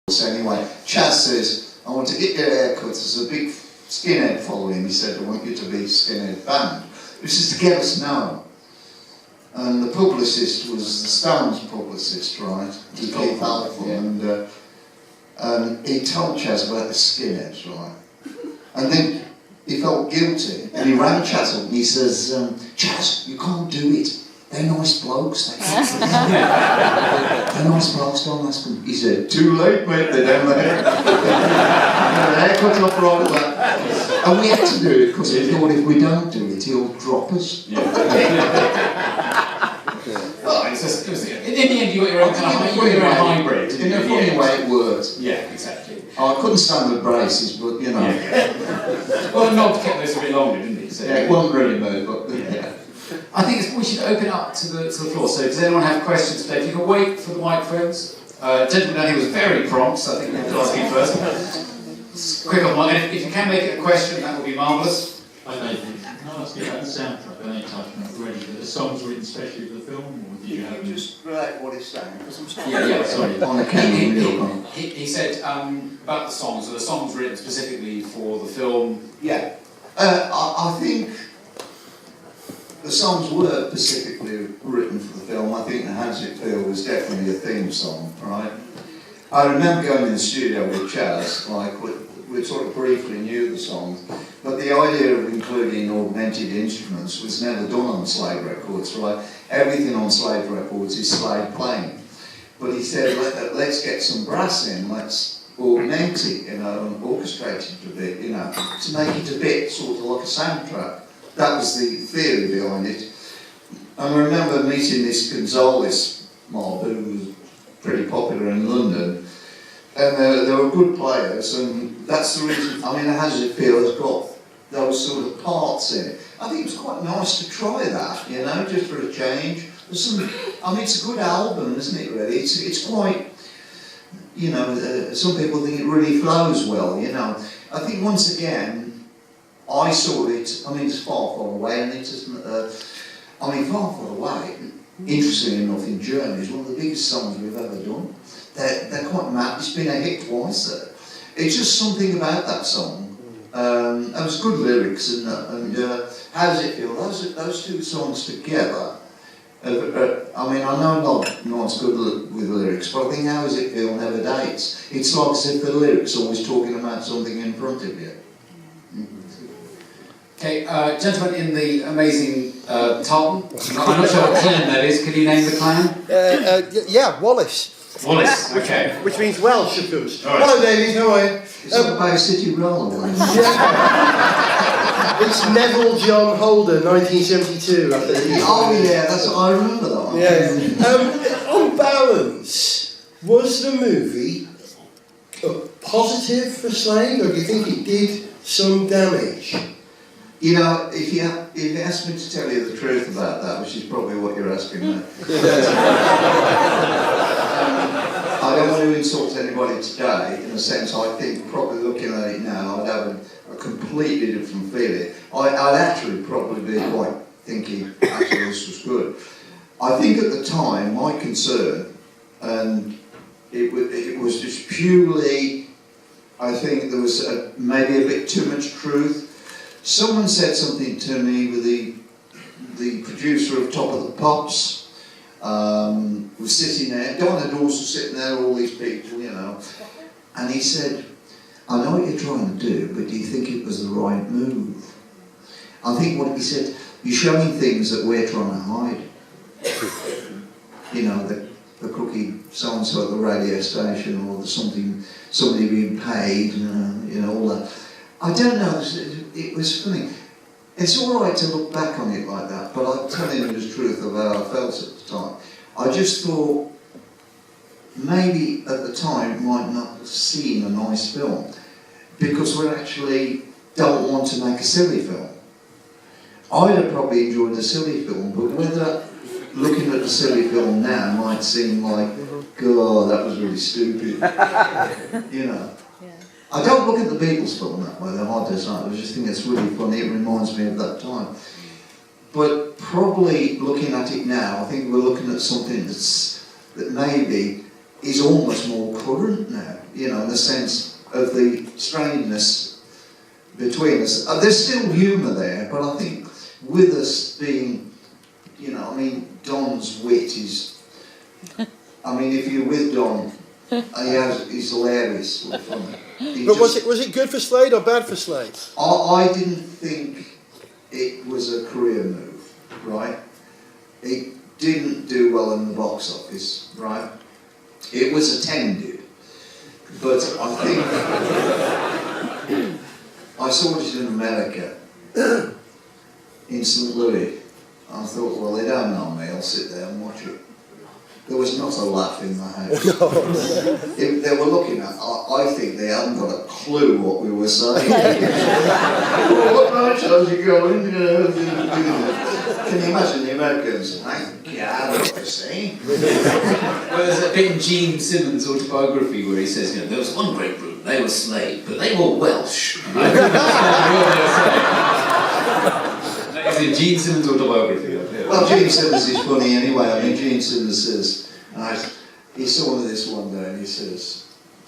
So anyway, Chaz says, I want to get your haircut. There's a big skinhead following. He said, I want you to be skinhead band. This is to get us known. And the publicist was the Stones publicist, right? Keith Alford. And he told Chaz about the skinheads, right? And then he felt guilty. And he rang Chaz up and he says, Chaz, you can't do it. They're nice blokes. They're nice blokes, don't ask them. He said, too late, mate, they're down there. Haircut off right away. And we had to do it because he thought if we don't do it, he'll drop us. Yeah. Well, it was, in the end, you got your own hybrid. In a funny way, it worked. Yeah, exactly. I couldn't stand with braces, but you know. Yeah. Well, the knob kept this a bit longer, didn't it? So, yeah, it wasn't really moved, but yeah. I think we should open up to the floor. So, does anyone have questions today? If you can wait for the microphones. Gentleman down here was very prompt, so I think we'll ask him first. Quick on one. If you can make it a question, that would be marvellous. Hi, Nathan. Can I ask you about the soundtrack? I know you touched on it already, but the songs written especially for the film, or did you have them? Just relate what he's saying, because I'm sorry. Yeah, sorry. On the camera. He said about the songs. Are the songs written specifically for the film? Yeah. I think the songs were specifically written for the film. I think the How's It Feel was definitely a theme song, right? I remember going in the studio with Chaz, like we sort of briefly knew the songs, but the idea of including augmented instruments was never done on Slade Records, right? Everything on Slade Records is Slade playing. But he said, let's get some brass in, let's augment it, you know, and orchestrate it a bit, you know, to make it a bit sort of like a soundtrack. That was the theory behind it. And I remember meeting this Gonzales mob who was pretty popular in London. And they were good players, and that's the reason, I mean, How Does It Feel has got those sort of parts in it. I think it was quite nice to try that, you know, just for a change. There's some, I mean, it's a good album, isn't it, really? It's quite, you know, some people think it really flows well, you know. I think once again, I saw it, I mean, it's far, far away, and it isn't, I mean, far, far away, interestingly enough, in Germany, is one of the biggest songs we've ever done. They're quite mad. It's been a hit twice there. It's just something about that song. It was good lyrics, and How Does It Feel? Those two songs together. I mean, I know not as good with lyrics, but I think How Does It Feel never dates. It's like as if the lyrics are always talking about something in front of you. Okay, gentleman in the amazing tartan. I'm not sure what clan that is. Can you name the clan? Yeah, Wallace. Wallace, okay. Which means Welsh, of course. Right. Hello, David, how are you? It's not Bay City Railway. It's Neville John Holder, 1972, I think. Oh yeah, I remember that one. Yeah. On balance, was the movie a positive for Slade, or do you think it did some damage? You know, if you asked me to tell you the truth about that, which is probably what you're asking me, I don't want to insult anybody today, in a sense. I think probably looking at it now, I'd have a completely different feeling. I'd actually probably be quite thinking, actually this was good. I think at the time, my concern, and it was just purely, I think there was maybe a bit too much truth. Someone said something to me with the producer of Top of the Pops, was sitting there, Donna Dawes was sitting there, all these people, you know, and he said, I know what you're trying to do, but do you think it was the right move? I think what he said, you're showing things that we're trying to hide. You know, the cookie so-and-so at the radio station, or somebody being paid, you know, all that. I don't know, it was funny. It's all right to look back on it like that, but I'm telling you the truth of how I felt at the time. I just thought maybe at the time might not have seen a nice film, because we actually don't want to make a silly film. I'd have probably enjoyed a silly film, but whether looking at the silly film now might seem like, God, that was really stupid, you know. I don't look at the Beatles film that way, they're hard to decide. I just think it's really funny, it reminds me of that time. But probably looking at it now, I think we're looking at something that maybe is almost more current now, you know, in the sense of the strangeness between us. There's still humour there, but I think with us being, you know, I mean, Don's wit is, I mean, if you're with Don, he's hilarious, sort of funny. But was it good for Slade or bad for Slade? I didn't think it was a career move, right? It didn't do well in the box office, right? It was attended, but I think I saw it in America, in St. Louis. I thought, well, they don't know me, I'll sit there and watch it. There was not a laugh in the house. They were looking at, I think they hadn't got a clue what we were saying. What night how's it going? Can you imagine the Americans? Thank God, what they're saying. Well, there's a bit in Gene Simmons' autobiography where he says, you know, there was one great group, they were Slade, but they were Welsh. And I think that's what they were saying. That is in Gene Simmons' autobiography. Well, Gene Simmons is funny anyway. I mean, Gene Simmons says, and he saw this one day and he says,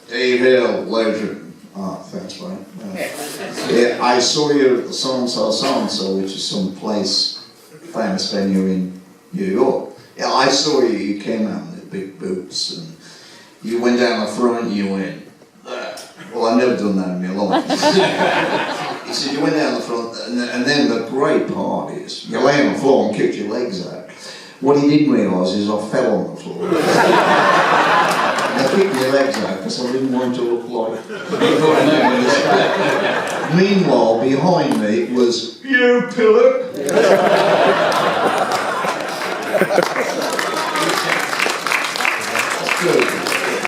Dave Hill, legend. Oh, thanks, mate. Yeah, I saw you at the so-and-so, which is some place, famous venue in New York. Yeah, I saw you, you came out with the big boots and you went down the front and you went, well, I've never done that in my life. He said, you went down the front, and then the great part is, you lay on the floor and kicked your legs out. What he didn't realise is I fell on the floor. I kicked my legs out because I didn't want to look like... Meanwhile, behind me was, you pillar!